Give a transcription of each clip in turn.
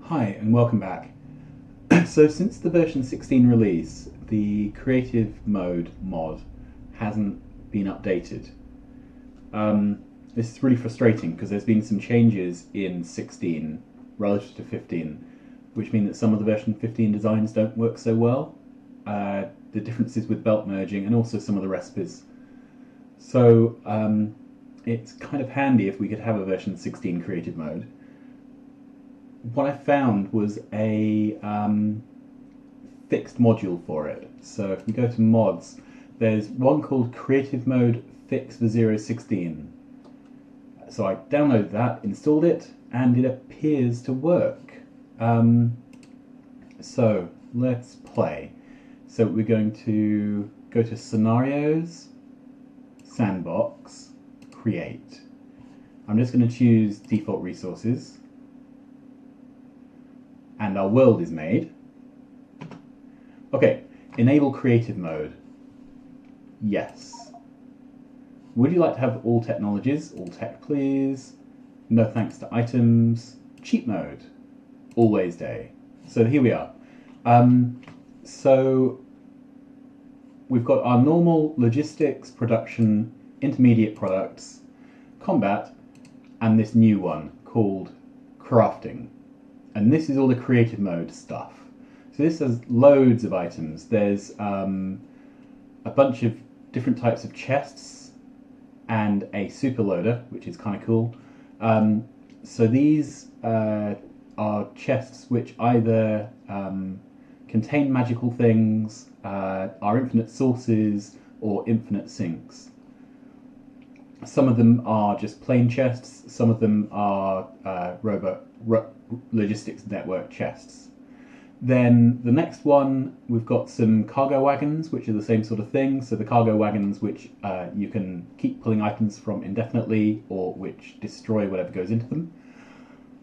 Hi and welcome back. So since the version 16 release, the creative mode mod hasn't been updated. This is really frustrating because there's been some changes in 16 relative to 15, which mean that some of the version 15 designs don't work so well. The differences with belt merging and also some of the recipes. So it's kind of handy if we could have a version 16 creative mode. What I found was a fixed module for it. So if we go to mods, there's one called Creative Mode Fix for 016. So I downloaded that, installed it, and it appears to work. So let's play. So we're going to go to Scenarios, Sandbox, Create. I'm just going to choose Default Resources. And our world is made. Okay, enable creative mode. Yes. Would you like to have all technologies? All tech, please. No thanks to items. Cheat mode. Always day. So here we are. So we've got our normal logistics, production, intermediate products, combat, and this new one called crafting. And this is all the creative mode stuff. So this has loads of items. There's a bunch of different types of chests and a super loader, which is kind of cool. So these are chests which either contain magical things, are infinite sources, or infinite sinks. Some of them are just plain chests, some of them are logistics network chests. Then the next one, we've got some cargo wagons, which are the same sort of thing. So the cargo wagons which you can keep pulling items from indefinitely, or which destroy whatever goes into them.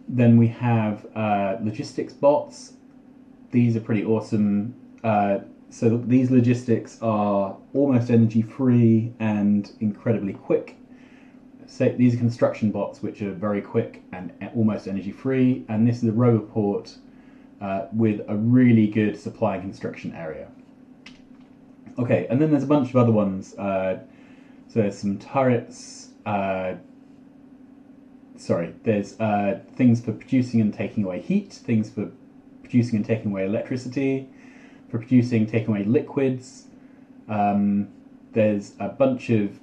Then we have logistics bots. These are pretty awesome. So these logistics are almost energy free and incredibly quick. So these are construction bots which are very quick and almost energy free, and this is a roboport with a really good supply and construction area. Okay, and then there's a bunch of other ones. So there's some turrets. There's things for producing and taking away heat, things for producing and taking away electricity, for producing, taking away liquids. There's a bunch of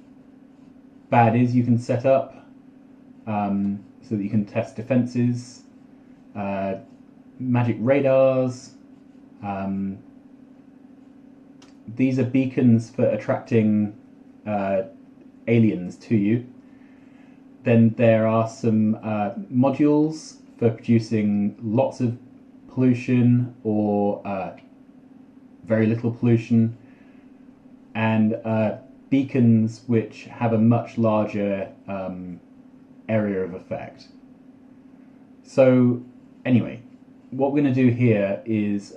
baddies you can set up so that you can test defenses, magic radars. These are beacons for attracting aliens to you. Then there are some modules for producing lots of pollution or very little pollution, and beacons which have a much larger area of effect. So anyway, what we're going to do here is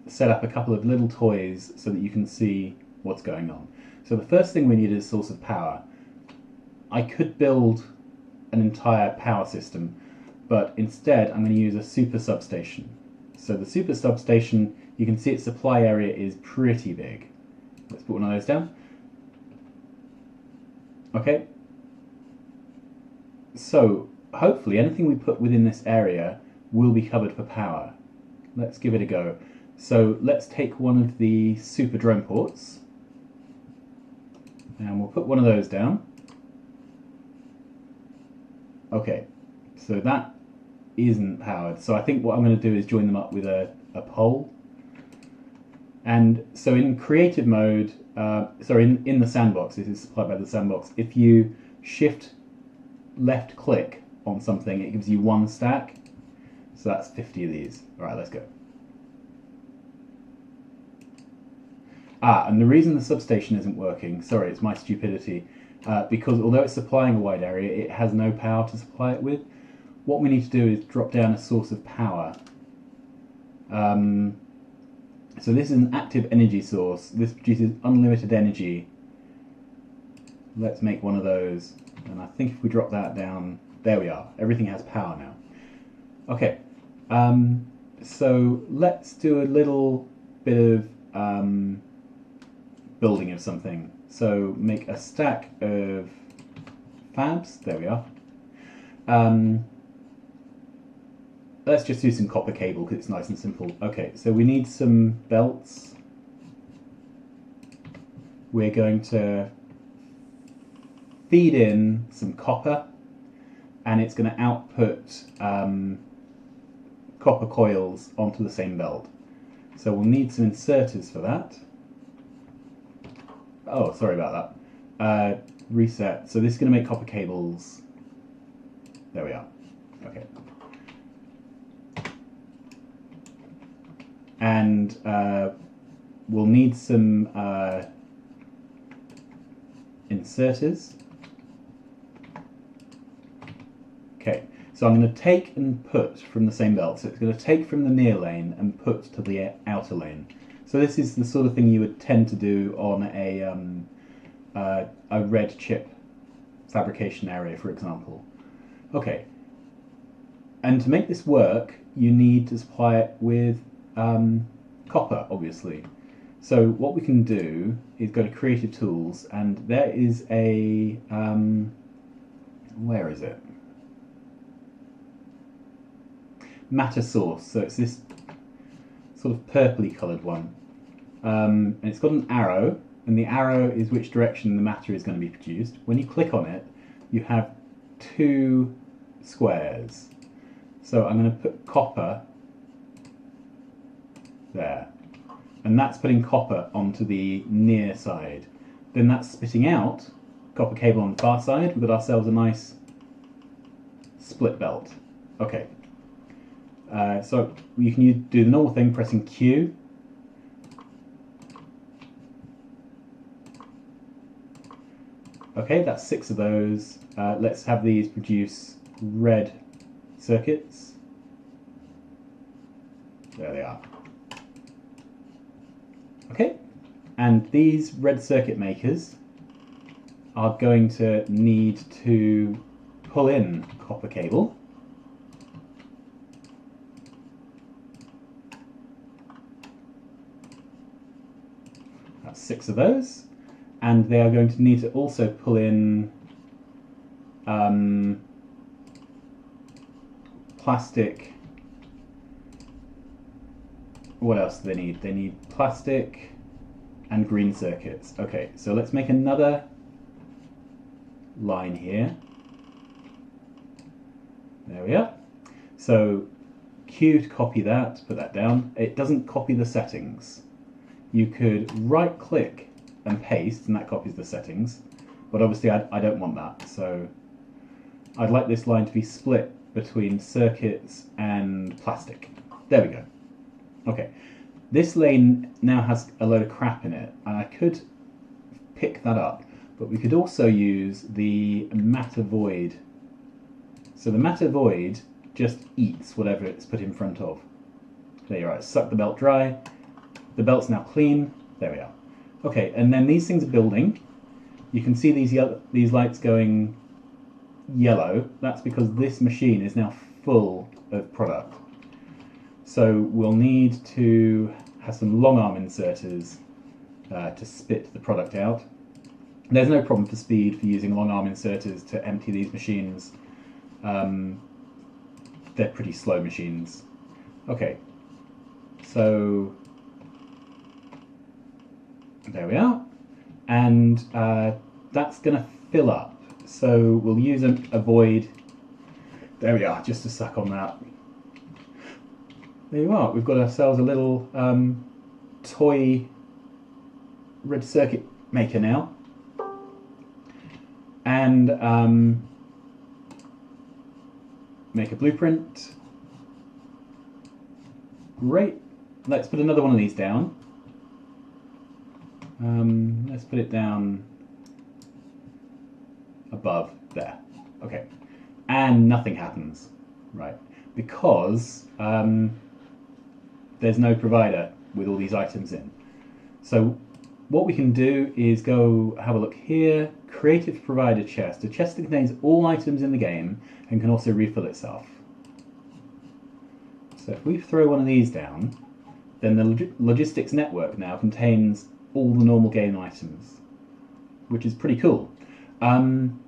set up a couple of little toys so that you can see what's going on. So the first thing we need is a source of power. I could build an entire power system, but instead I'm going to use a super substation. So the super substation, you can see its supply area is pretty big. Let's put one of those down. Okay. So hopefully anything we put within this area will be covered for power. Let's give it a go. So let's take one of the super drone ports, and we'll put one of those down. Okay, so that isn't powered. So I think what I'm going to do is join them up with a pole. And so in creative mode, in the sandbox, this is supplied by the sandbox, if you shift left click on something, it gives you one stack. So that's 50 of these. Alright, let's go. And the reason the substation isn't working, sorry, it's my stupidity, because although it's supplying a wide area, it has no power to supply it with. What we need to do is drop down a source of power. So this is an active energy source. This produces unlimited energy. Let's make one of those. And I think if we drop that down, there we are. Everything has power now. Okay, So let's do a little bit of building of something. So make a stack of fabs. There we are. Let's just do some copper cable because it's nice and simple. Okay, so we need some belts. We're going to feed in some copper, and it's going to output copper coils onto the same belt. So we'll need some inserters for that. Oh, sorry about that. Reset. So this is going to make copper cables. There we are. Okay. And we'll need some inserters. Okay, so I'm going to take and put from the same belt. So it's going to take from the near lane and put to the outer lane. So this is the sort of thing you would tend to do on a red chip fabrication area, for example. Okay, and to make this work, you need to supply it with copper, obviously. So what we can do is go to Creative Tools, and there is a where is it? Matter source. So it's this sort of purpley coloured one, and it's got an arrow, and the arrow is which direction the matter is going to be produced. When you click on it, you have two squares. So I'm going to put copper there, and that's putting copper onto the near side. Then that's spitting out copper cable on the far side. We've got ourselves a nice split belt. Okay, so you can do the normal thing, pressing Q. Okay, that's 6 of those. Let's have these produce red circuits. There they are. Okay, and these red circuit makers are going to need to pull in copper cable. That's 6 of those. And they are going to need to also pull in plastic. What else do they need? They need plastic and green circuits. Okay, so let's make another line here. There we are. So Q to copy that, put that down. It doesn't copy the settings. You could right click and paste, and that copies the settings, but obviously I don't want that, so I'd like this line to be split between circuits and plastic. There we go. Okay, this lane now has a load of crap in it, and I could pick that up, but we could also use the matter void. So the matter void just eats whatever it's put in front of. There you are, it's sucked the belt dry. The belt's now clean. There we are. Okay, and then these things are building. You can see these lights going yellow. That's because this machine is now full of product. So we'll need to have some long arm inserters to spit the product out. There's no problem for speed for using long arm inserters to empty these machines. They're pretty slow machines. Okay, so there we are, and that's going to fill up. So we'll use a void. There we are, just to suck on that. There you are. We've got ourselves a little toy red circuit maker now, and make a blueprint. Great. Let's put another one of these down. Let's put it down above there. Okay, and nothing happens, right? Because there's no provider with all these items in. So what we can do is go have a look here. Creative provider chest. A chest that contains all items in the game and can also refill itself. So if we throw one of these down, then the logistics network now contains all the normal game items, which is pretty cool. And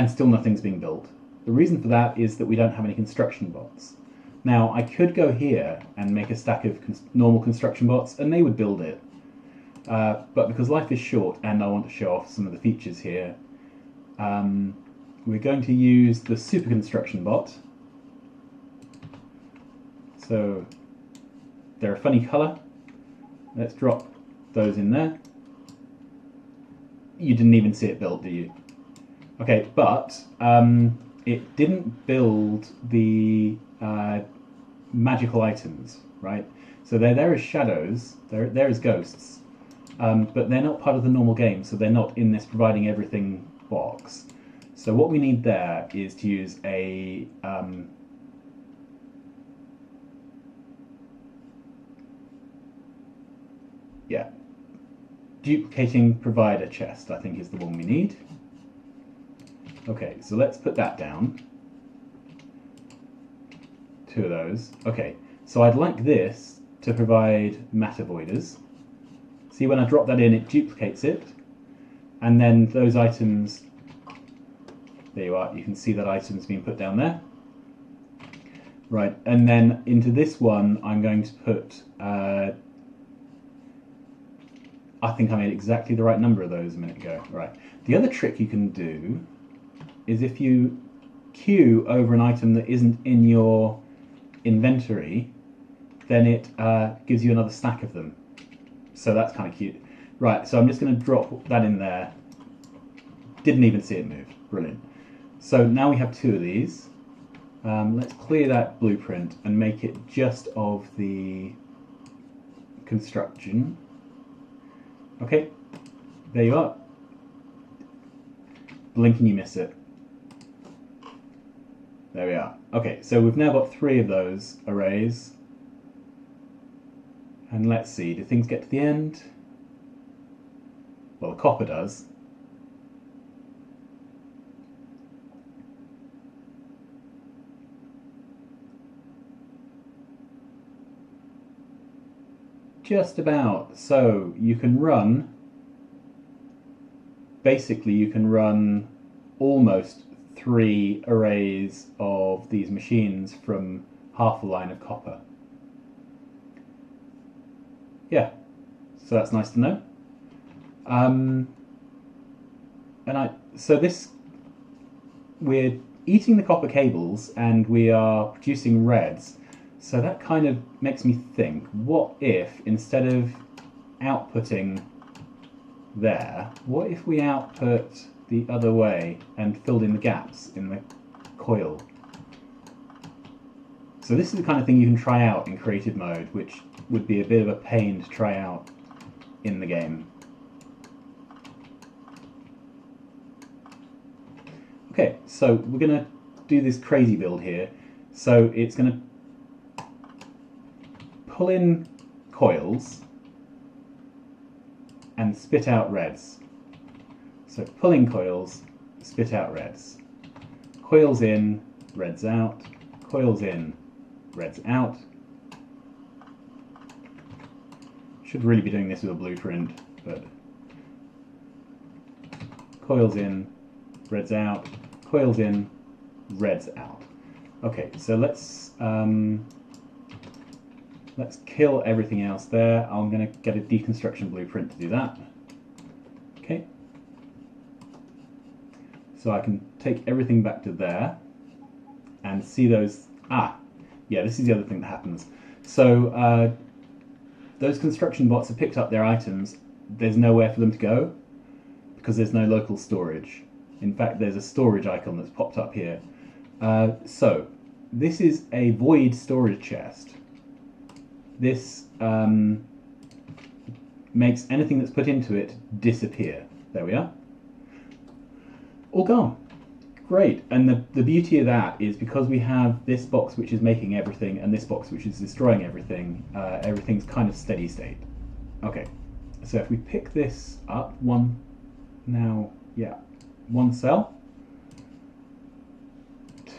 still nothing's being built. The reason for that is that we don't have any construction bots. Now, I could go here and make a stack of normal construction bots, and they would build it. But because life is short and I want to show off some of the features here, we're going to use the super construction bot. So they're a funny colour. Let's drop those in there. You didn't even see it built, do you? Okay, but it didn't build the magical items, right? So they're there as shadows, they're there as ghosts, but they're not part of the normal game, so they're not in this providing everything box. So what we need there is to use a duplicating provider chest, I think is the one we need. Okay, so let's put that down. 2 of those. Okay, so I'd like this to provide matter voiders. See, when I drop that in, it duplicates it, and then those items, there you are, you can see that item's been put down there. Right, and then into this one, I'm going to put, I think I made exactly the right number of those a minute ago. Right, the other trick you can do is if you queue over an item that isn't in your inventory, then it gives you another stack of them. So that's kind of cute. Right, so I'm just going to drop that in there. Didn't even see it move. Brilliant. So now we have 2 of these. Let's clear that blueprint and make it just of the construction. Okay, there you are. Blink and you miss it. There we are. Okay, so we've now got 3 of those arrays. And let's see, do things get to the end? Well, the copper does. Just about. So you can run, basically you can run almost 3 arrays of these machines from half a line of copper. Yeah, so that's nice to know. So we're eating the copper cables and we are producing reds. So that kind of makes me think, what if instead of outputting there, what if we output the other way and filled in the gaps in the coil? So this is the kind of thing you can try out in creative mode, which would be a bit of a pain to try out in the game. Okay, so we're going to do this crazy build here. So it's going to pull in coils and spit out reds. So pull in coils, spit out reds. Coils in, reds out. Coils in, reds out. Should really be doing this with a blueprint, but coils in, reds out. Coils in, reds out. Okay, so let's kill everything else there. I'm going to get a deconstruction blueprint to do that. Okay. So I can take everything back to there and see those. Yeah, this is the other thing that happens. So those construction bots have picked up their items. There's nowhere for them to go because there's no local storage. In fact, there's a storage icon that's popped up here. So this is a void storage chest. This makes anything that's put into it disappear. There we are. All gone. Great. And the beauty of that is because we have this box which is making everything and this box which is destroying everything, everything's kind of steady state. Okay. So if we pick this up, one cell,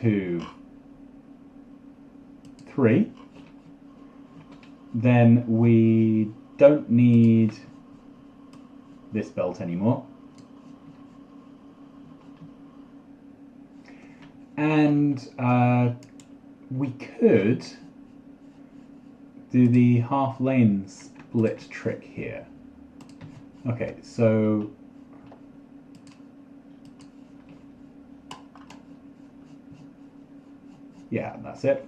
2, 3. then we don't need this belt anymore. And we could do the half lane split trick here. Okay, so yeah, that's it.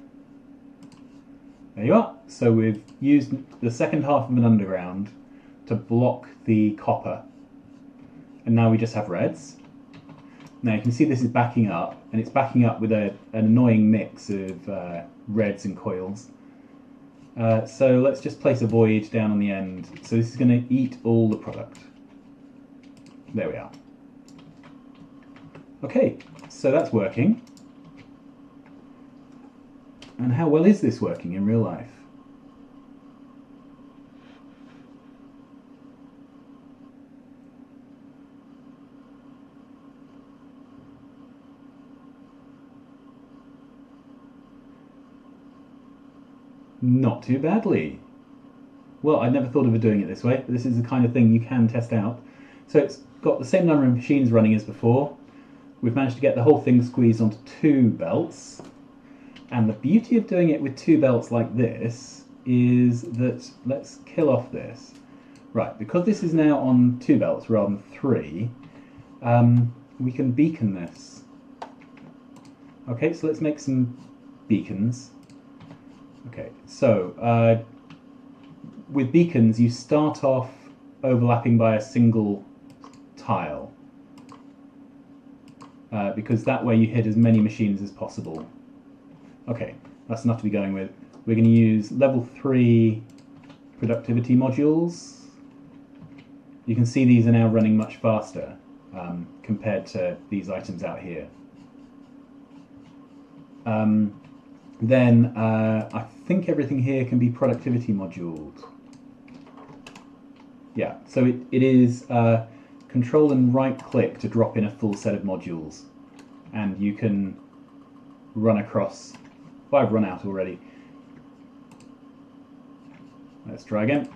There you are. So we've used the second half of an underground to block the copper, and now we just have reds. Now you can see this is backing up, and it's backing up with an annoying mix of reds and coils. So let's just place a void down on the end. So this is going to eat all the product. There we are. Okay, so that's working. And how well is this working in real life? Not too badly. Well, I never thought of doing it this way, but this is the kind of thing you can test out. So it's got the same number of machines running as before. We've managed to get the whole thing squeezed onto 2 belts. And the beauty of doing it with 2 belts like this is that, let's kill off this. Right, because this is now on 2 belts rather than 3, we can beacon this. Okay, so let's make some beacons. Okay, so with beacons you start off overlapping by a single tile, because that way you hit as many machines as possible. Okay, that's enough to be going with. We're going to use level 3 productivity modules. You can see these are now running much faster compared to these items out here. Then I think everything here can be productivity moduled. Yeah, so it is control and right click to drop in a full set of modules, and you can run across. Well, I've run out already. Let's try again.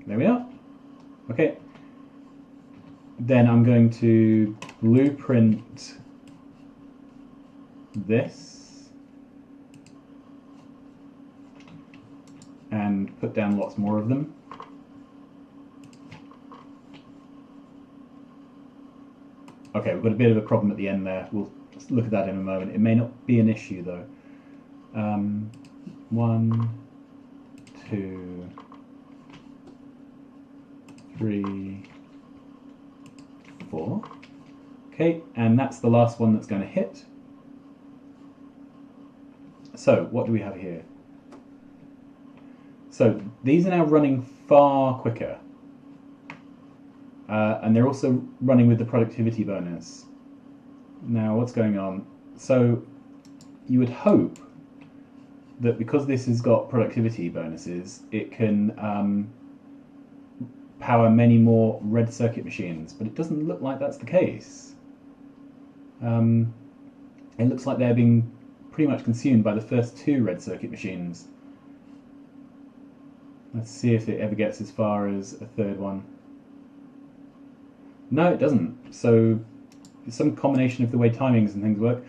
There we are. Okay. Then I'm going to blueprint this and put down lots more of them. Okay, we've got a bit of a problem at the end there. We'll look at that in a moment. It may not be an issue though. 1, 2, 3, 4. Okay, and that's the last one that's going to hit. So, what do we have here? So, these are now running far quicker. And they're also running with the productivity bonus. Now, what's going on? So, you would hope that because this has got productivity bonuses, it can power many more red circuit machines, but it doesn't look like that's the case. It looks like they're being pretty much consumed by the first 2 red circuit machines. Let's see if it ever gets as far as a 3rd one. No, it doesn't. So it's some combination of the way timings and things work.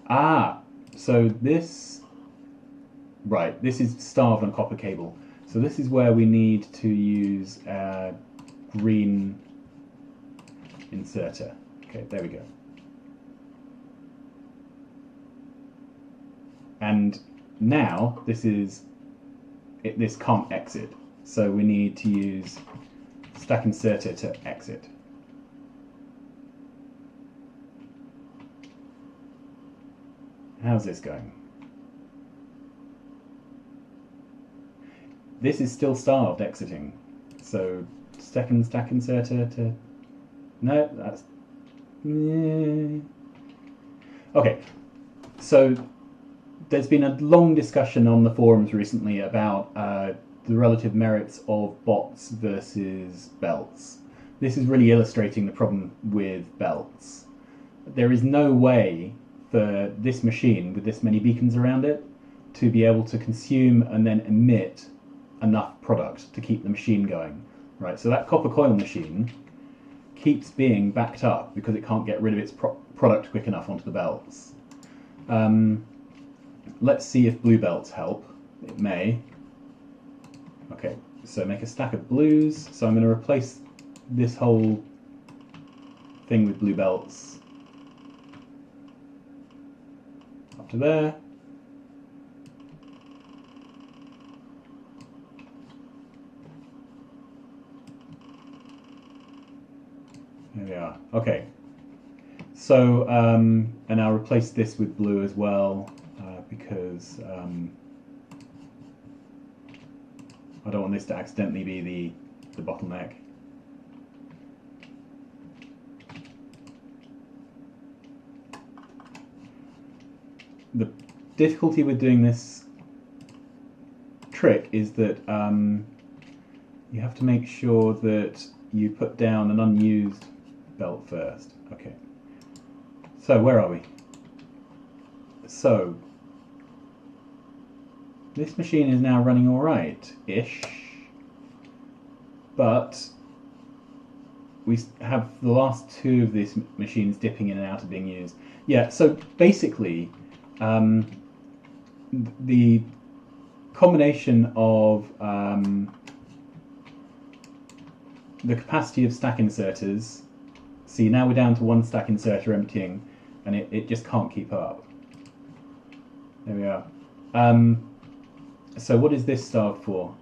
Ah, so this, right, this is starved on copper cable. So this is where we need to use a green inserter. Okay, there we go. And now this can't exit. So we need to use stack inserter to exit. How's this going? This is still starved exiting. So stack inserter to... No, that's... Okay, so there's been a long discussion on the forums recently about the relative merits of bots versus belts. This is really illustrating the problem with belts. There is no way for this machine with this many beacons around it to be able to consume and then emit enough product to keep the machine going. Right, so that copper coil machine keeps being backed up because it can't get rid of its product quick enough onto the belts. Let's see if blue belts help. It may. Okay, so make a stack of blues. So I'm going to replace this whole thing with blue belts up to there. There we are. Okay. So, and I'll replace this with blue as well, because I don't want this to accidentally be the bottleneck. The difficulty with doing this trick is that you have to make sure that you put down an unused belt first. Okay. So where are we? So this machine is now running all right-ish, but we have the last two of these machines dipping in and out of being used. Yeah. So basically, the combination of the capacity of stack inserters. See, now we're down to one stack inserter emptying, and it just can't keep up. There we are. So what is this starved for?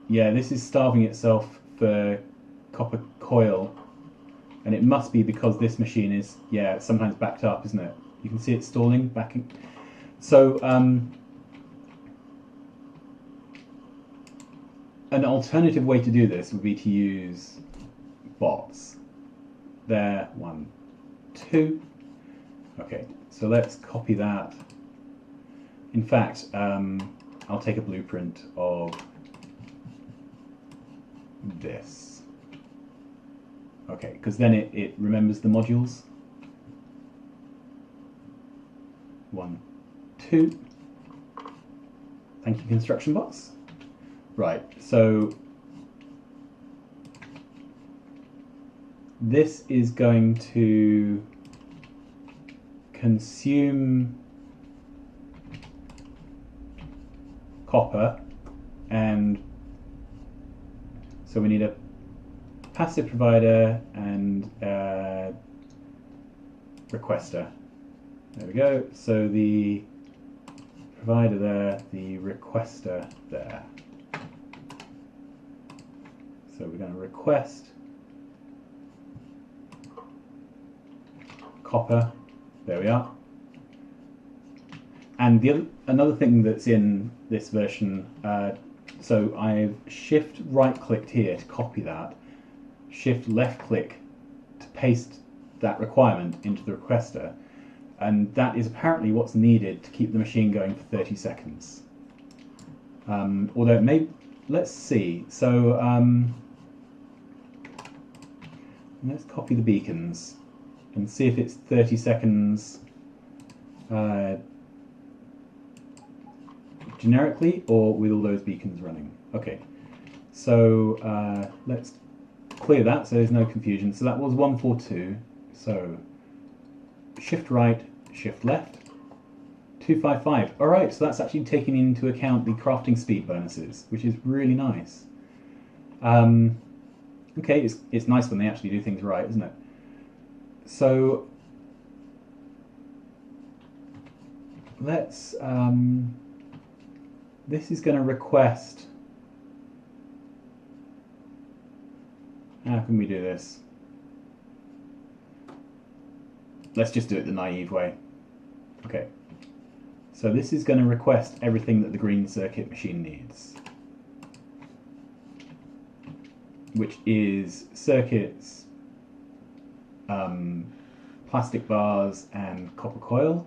Yeah, this is starving itself for copper coil, and it must be because this machine is, yeah, sometimes backed up, isn't it? You can see it stalling, backing. So an alternative way to do this would be to use bots. There, 1, 2. Okay, so let's copy that. In fact, I'll take a blueprint of this. Okay, because then it remembers the modules. 1, 2. Thank you, construction bots. Right, so this is going to consume copper, and so we need a passive provider and a requester. There we go. So the provider there, the requester there. So we're going to request copper. There we are. And another thing that's in this version, so I've shift right clicked here to copy that, shift left click to paste that requirement into the requester, and that is apparently what's needed to keep the machine going for 30 seconds. Although it may, let's see, so let's copy the beacons and see if it's 30 seconds generically or with all those beacons running. Okay, so let's clear that so there's no confusion. So that was 142. So shift right, shift left, 255. All right, so that's actually taking into account the crafting speed bonuses, which is really nice. Okay, it's nice when they actually do things right, isn't it? So let's this is going to request. How can we do this? Let's just do it the naive way. Okay. So this is going to request everything that the green circuit machine needs, which is circuits, plastic bars, and copper coil.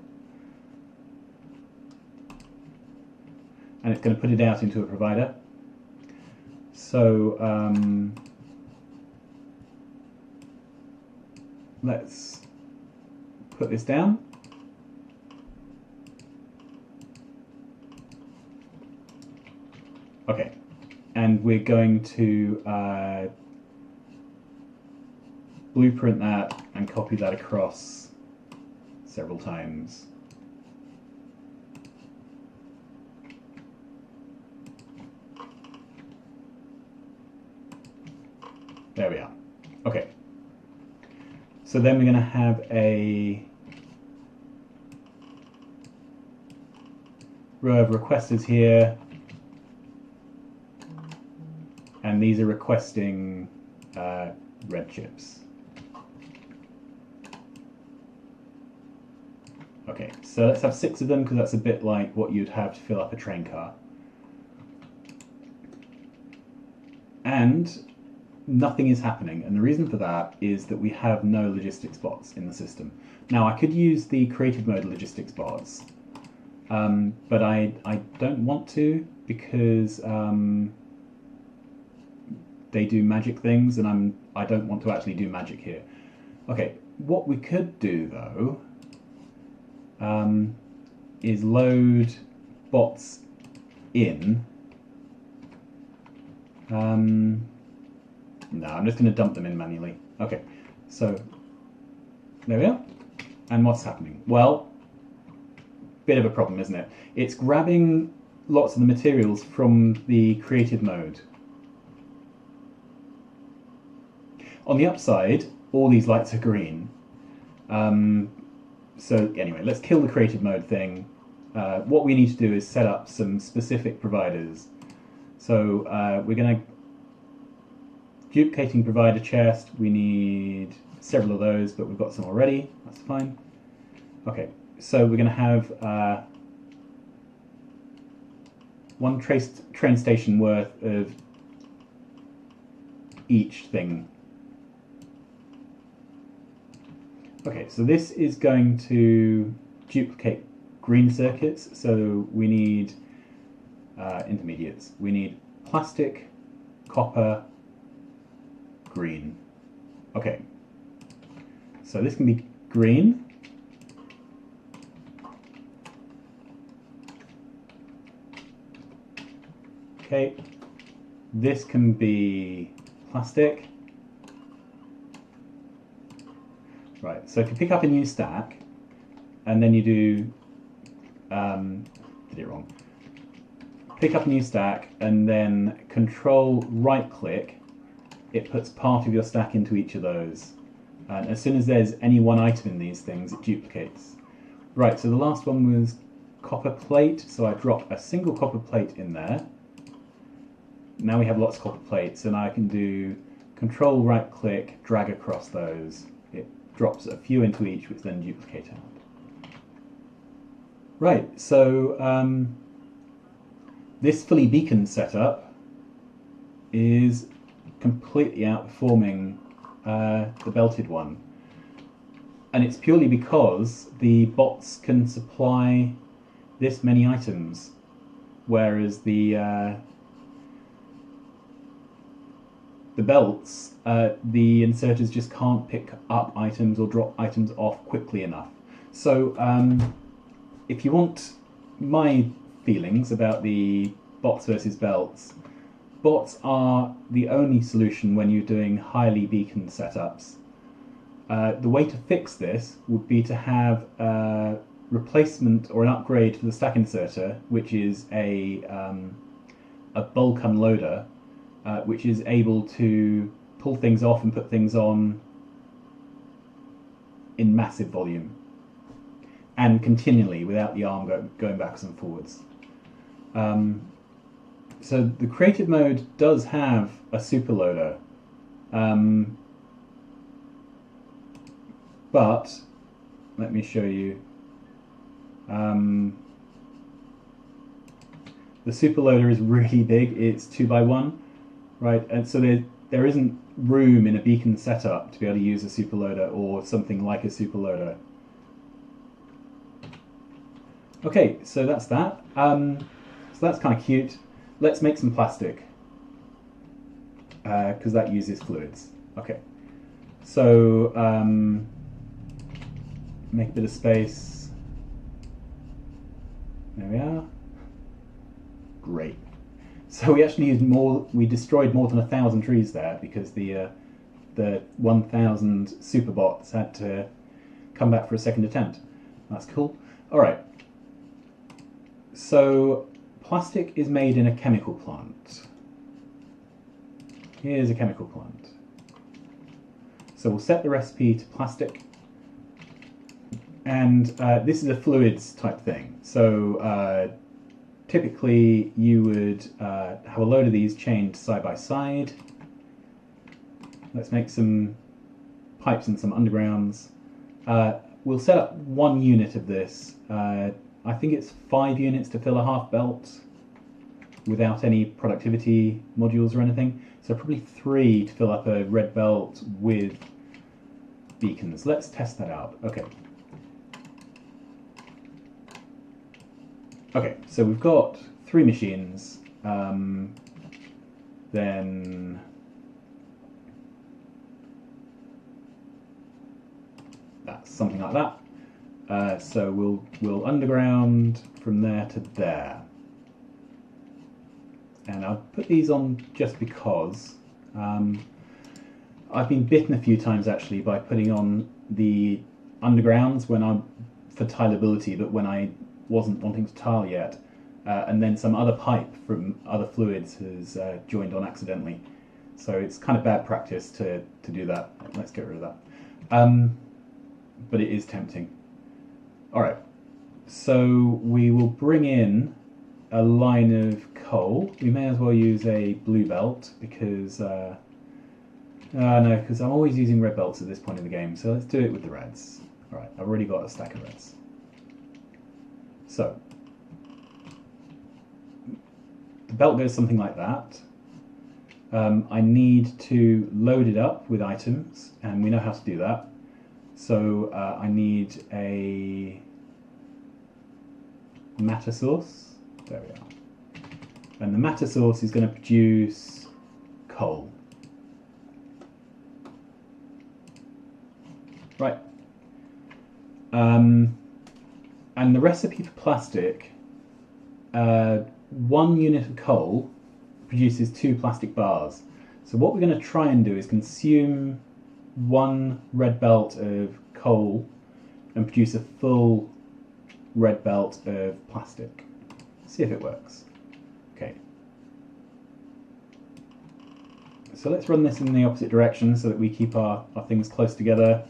And it's going to put it out into a provider. So let's put this down. Okay, and we're going to blueprint that and copy that across several times. There we are. Okay. So then we're going to have a row of requesters here, and these are requesting red chips. Okay, so let's have 6 of them because that's a bit like what you'd have to fill up a train car. And nothing is happening, and the reason for that is that we have no logistics bots in the system. Now I could use the creative mode logistics bots, but I don't want to because they do magic things, and I don't want to actually do magic here. Okay, what we could do though is load bots in. No, I'm just going to dump them in manually. Okay, so there we are. And what's happening? Well, bit of a problem, isn't it? It's grabbing lots of the materials from the creative mode. On the upside, all these lights are green. So anyway, let's kill the creative mode thing. What we need to do is set up some specific providers. So we're going to duplicating provider chest. We need several of those, but we've got some already. That's fine. Okay, so we're going to have one train station worth of each thing. Okay, so this is going to duplicate green circuits, so we need intermediates. We need plastic, copper, green. Okay, so this can be green. Okay, this can be plastic. Right, so if you pick up a new stack and then you do, did it wrong. Pick up a new stack and then control right click, it puts part of your stack into each of those. And as soon as there's any one item in these things, it duplicates. Right, so the last one was copper plate, so I drop a single copper plate in there. Now we have lots of copper plates, and I can do control right click, drag across those. It drops a few into each, which then duplicate out. Right, so this fully beacon setup is completely outperforming the belted one. And it's purely because the bots can supply this many items, whereas the belts, the inserters just can't pick up items or drop items off quickly enough. So if you want my feelings about the bots versus belts, bots are the only solution when you're doing highly beacon setups. The way to fix this would be to have a replacement or an upgrade for the stack inserter, which is a bulk unloader, which is able to pull things off and put things on in massive volume and continually without the arm going backwards and forwards. So the creative mode does have a super loader, but let me show you. The super loader is really big. It's 2x1, right? And so there isn't room in a beacon setup to be able to use a super loader or something like a super loader. Okay, so that's that. So that's kind of cute. Let's make some plastic, because that uses fluids. Okay, so make a bit of space. There we are. Great. So we actually used more. We destroyed more than 1,000 trees there because the 1,000 superbots had to come back for a second attempt. That's cool. All right. So plastic is made in a chemical plant. Here's a chemical plant. So we'll set the recipe to plastic. And this is a fluids type thing. So typically you would have a load of these chained side by side. Let's make some pipes and some undergrounds. We'll set up 1 unit of this. I think it's 5 units to fill a half belt without any productivity modules or anything. So probably 3 to fill up a red belt with beacons. Let's test that out. Okay. Okay, so we've got 3 machines. Then that's something like that. So we'll underground from there to there. And I'll put these on just because I've been bitten a few times actually by putting on the undergrounds when I'm for tileability, but when I wasn't wanting to tile yet, and then some other pipe from other fluids has joined on accidentally. So it's kind of bad practice to do that. Let's get rid of that. But it is tempting. All right, so we will bring in a line of coal. We may as well use a blue belt because no, because I'm always using red belts at this point in the game. So let's do it with the reds. All right, I've already got a stack of reds. So the belt goes something like that. I need to load it up with items, and we know how to do that. So I need a matter source. There we are. And the matter source is going to produce coal. Right. And the recipe for plastic, 1 unit of coal produces 2 plastic bars. So what we're going to try and do is consume 1 red belt of coal and produce a full red belt of plastic. See if it works. Okay. So let's run this in the opposite direction so that we keep our things close together.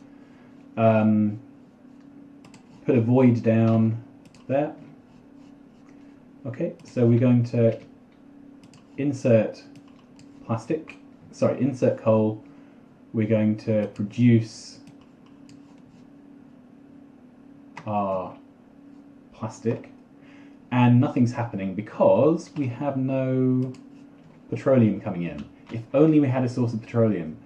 Put a void down there. Okay, so we're going to insert plastic, sorry, insert coal. We're going to produce our plastic, and nothing's happening because we have no petroleum coming in. If only we had a source of petroleum.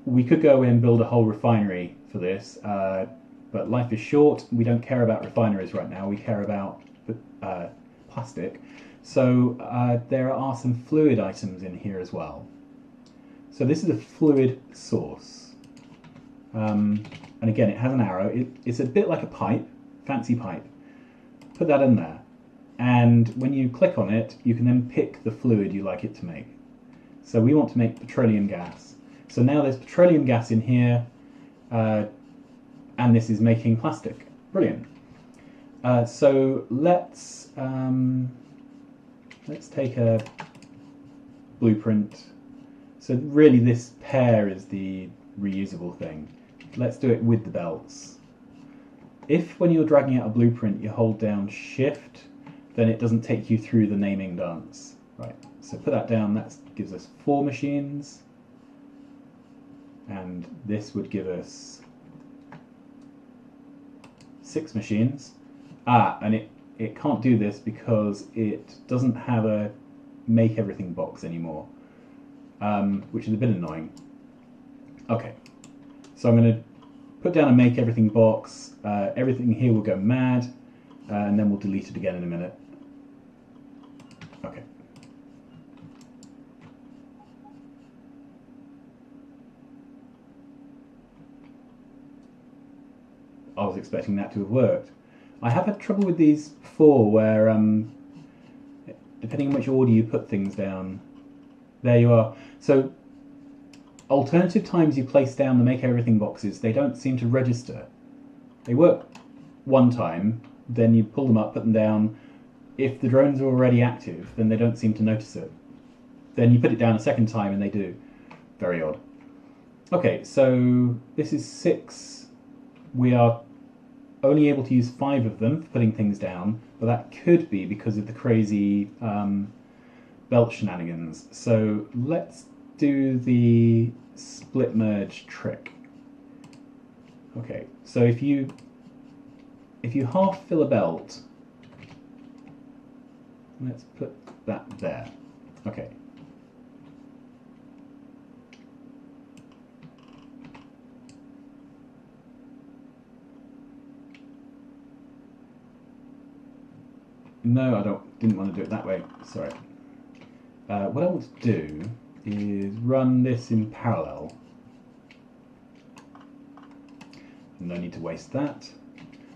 We could go in and build a whole refinery for this, but life is short. We don't care about refineries right now. We care about plastic. So there are some fluid items in here as well. So this is a fluid source. And again, it has an arrow. It's a bit like a pipe, fancy pipe. Put that in there. And when you click on it, you can then pick the fluid you like it to make. So we want to make petroleum gas. So now there's petroleum gas in here, and this is making plastic. Brilliant. So let's take a blueprint. So really this pair is the reusable thing. Let's do it with the belts. If when you're dragging out a blueprint you hold down shift, then it doesn't take you through the naming dance. Right, so put that down, that gives us 4 machines. And this would give us 6 machines. And it can't do this because it doesn't have a make everything box anymore, which is a bit annoying. Okay, so I'm going to put down a make everything box. Everything here will go mad, and then we'll delete it again in a minute. Okay. I was expecting that to have worked. I have had trouble with these before where depending on which order you put things down. There you are. So alternative times you place down the make everything boxes, they don't seem to register. They work one time, then you pull them up, put them down. If the drones are already active, then they don't seem to notice it. Then you put it down a second time and they do. Very odd. Okay, so this is 6. We are only able to use 5 of them for putting things down, but that could be because of the crazy belt shenanigans. So let's do the split merge trick. Okay, so if you half fill a belt, let's put that there. Okay. No, I didn't want to do it that way. Sorry. What I want to do is run this in parallel. No need to waste that.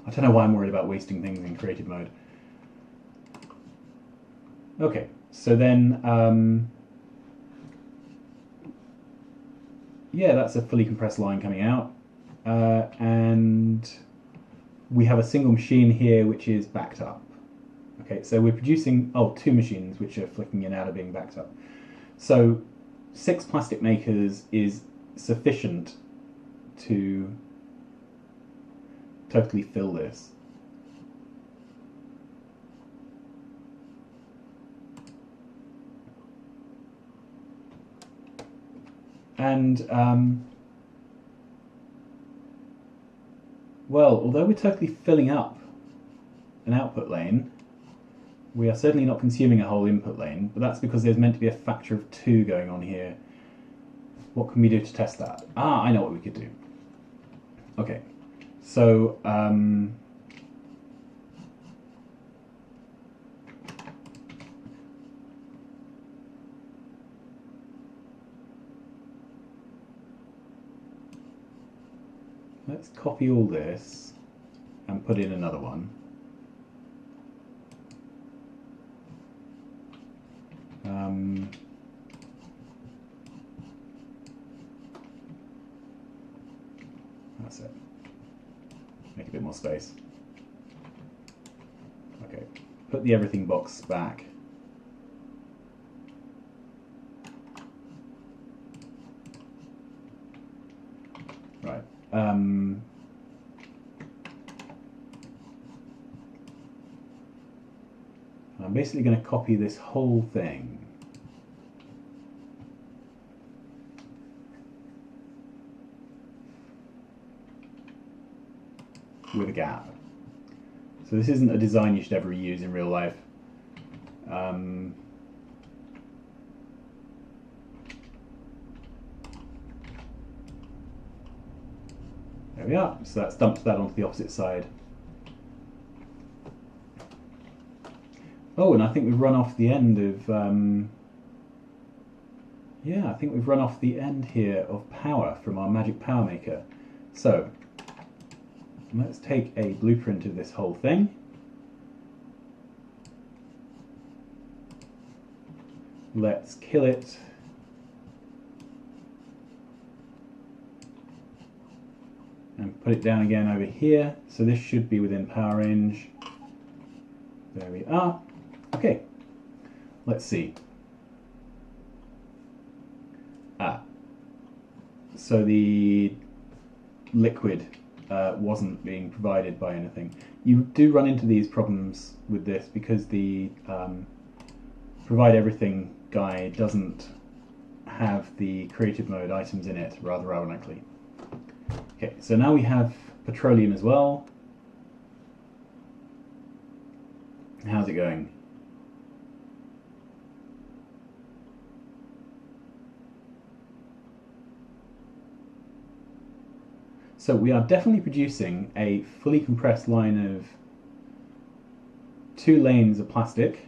I don't know why I'm worried about wasting things in creative mode. Okay, so then, yeah, that's a fully compressed line coming out. And we have a single machine here which is backed up. Okay, so we're producing, 2 machines which are flicking in and out of being backed up. So 6 plastic makers is sufficient to totally fill this. And, well, although we're totally filling up an output lane, we are certainly not consuming a whole input lane, but that's because there's meant to be a factor of 2 going on here. What can we do to test that? Ah, I know what we could do. Okay, so let's copy all this and put in another one. That's it. Make a bit more space. Okay, put the everything box back. Right. I'm basically going to copy this whole thing. With a gap. So this isn't a design you should ever use in real life. There we are. So that's dumped that onto the opposite side. Oh, and I think we've run off the end of yeah, I think we've run off the end here of power from our magic power maker. So let's take a blueprint of this whole thing. Let's kill it. And put it down again over here. So this should be within power range. There we are. Okay, let's see. So the liquid wasn't being provided by anything. You do run into these problems with this because the provide everything guy doesn't have the creative mode items in it, rather ironically. Okay, so now we have petroleum as well. How's it going? So we are definitely producing a fully compressed line of 2 lanes of plastic.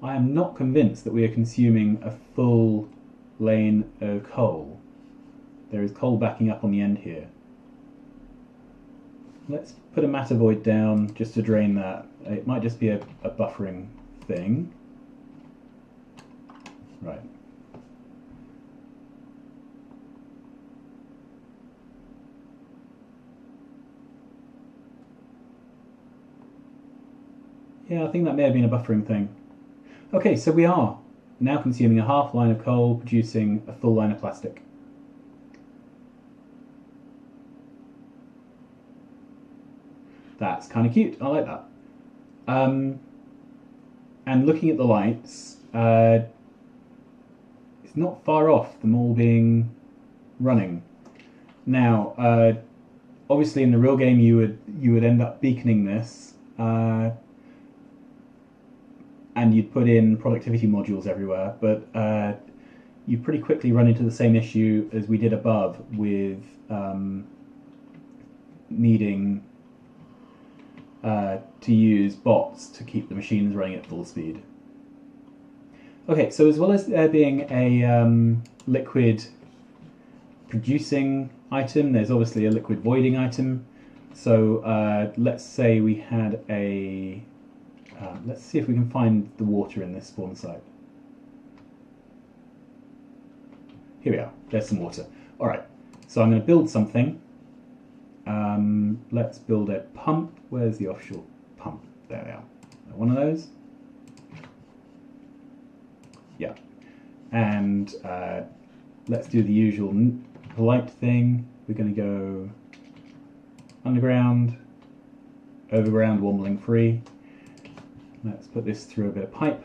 I am not convinced that we are consuming a full lane of coal. There is coal backing up on the end here. Let's put a matter void down just to drain that. It might just be a buffering thing. Right. Yeah, I think that may have been a buffering thing. Okay, so we are now consuming a half line of coal, producing a full line of plastic. That's kind of cute. I like that. And looking at the lights, it's not far off them all being running. Now, obviously, in the real game, you would end up beaconing this, and you'd put in productivity modules everywhere. But you pretty quickly run into the same issue as we did above with needing to use bots to keep the machines running at full speed. Okay, so as well as there being a liquid producing item, there's obviously a liquid voiding item. So let's say we had a... let's see if we can find the water in this spawn site. Here we are, there's some water. Alright, so I'm going to build something. Let's build a pump. Where's the offshore pump? There we are. One of those. Yeah. And let's do the usual polite thing. We're going to go underground, overground, wobbling free. Let's put this through a bit of pipe.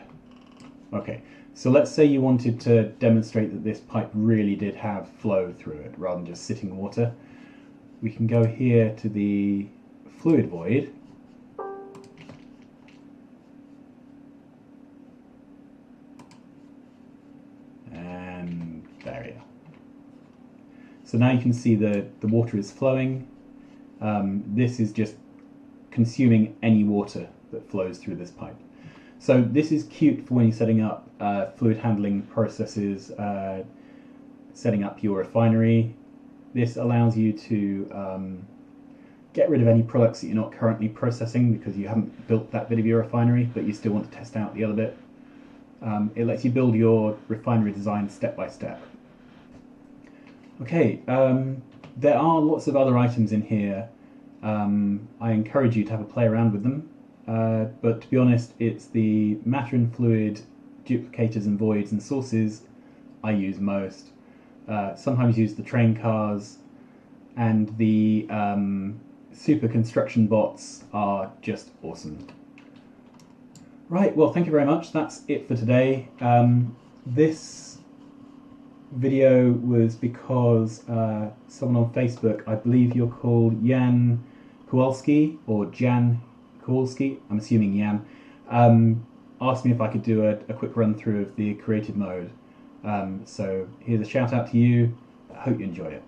Okay, so let's say you wanted to demonstrate that this pipe really did have flow through it rather than just sitting in water. We can go here to the fluid void. And there we are. So now you can see the water is flowing. This is just consuming any water that flows through this pipe. So this is cute for when you're setting up fluid handling processes, setting up your refinery. This allows you to get rid of any products that you're not currently processing because you haven't built that bit of your refinery, but you still want to test out the other bit. It lets you build your refinery design step by step. Okay, there are lots of other items in here. I encourage you to have a play around with them, but to be honest, it's the matter and fluid duplicators and voids and sources I use most. Sometimes use the train cars, and the super construction bots are just awesome. Right, well, thank you very much. That's it for today. This video was because someone on Facebook, I believe you're called Jan Kowalski, or Jan Kowalski, I'm assuming Jan, asked me if I could do a quick run through of the creative mode. So here's a shout out to you. I hope you enjoy it.